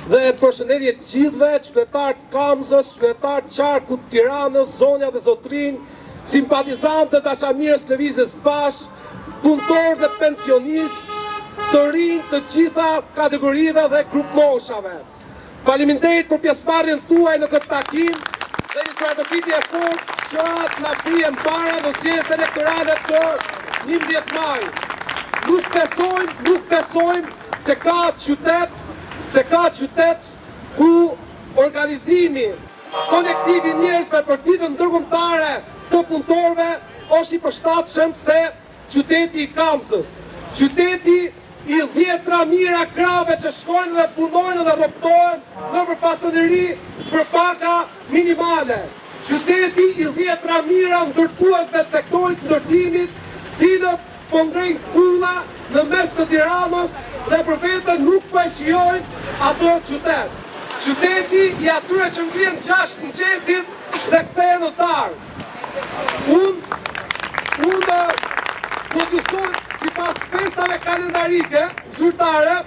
dhe përshëndetje të gjithëve, qytetarët Kamzës, qytetarët Qarkut, Tiranës, Zonja dhe Zotrinj, simpatizantë të dashamirës Lëvizjes Bashkë, punëtorë dhe pensionistë, të rinj të gjitha kategorive dhe grup moshave. Faleminderit për pjesëmarrjen tuaj në këtë takim dhe një përgatitje e fortë që na kryen para në zgjedhjet elektorale të 11 maj. Nuk besojmë se ka qytet ku organizimi kolektiv i njerëzve për ditën ndërkombëtare të punëtorëve është i përshtatshëm se qyteti i Kamzës. Qyteti i 10 mijëra krave që shkojnë dhe punojnë dhe rrobtohen nëpër pasoneri për paka minimale. Qyteti i 10 mijëra ndërtuesve të sektorit ndërtimit, cilët po ngrejnë kulla në mes të Tiranës dhe për vete nuk po e shijojnë ato qytet. Qyteti i atyre që ngrihen 6 mëngjesit dhe kthehen në darkë. Unë do t'ju thoj sipas festave kalendarike zyrtare,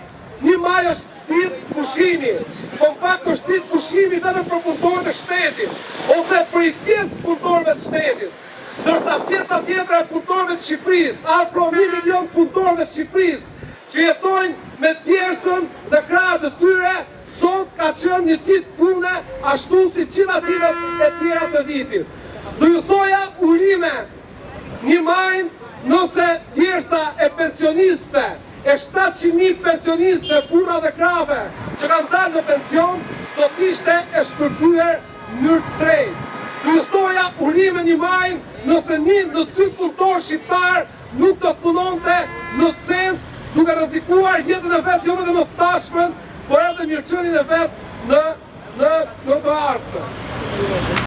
1 maj është ditë pushimi, po në fakt është ditë pushimi vetëm për punëtorët e shtetit, ose për i pjesë punëtorëve të shtetit. Ndërsa pjesa tjetër e punëtorëve të Shqipërisë, afro 1 milion punëtorëve të Shqipërisë, që jetojnë me djersën dhe krahët e tyre, sot ka qenë një ditë pune ashtu si gjitha ditët e tjera të vitit. Do ju thoja urime 1 maj nëse djersa e pensionistëve, e 700.000 pensionistëve, burra dhe krave, që kanë dalë në pension, do t'ishte e shpërblyer në mënyrë të drejtë. Do ju thoja urime 1 maj nëse 1 në 2 punëtorë shqiptar nuk do të punonte në CES, duke rrezikuar jetën e vet jo vetëm në tashmen, por edhe mirëqenien e vet në të ardhmen.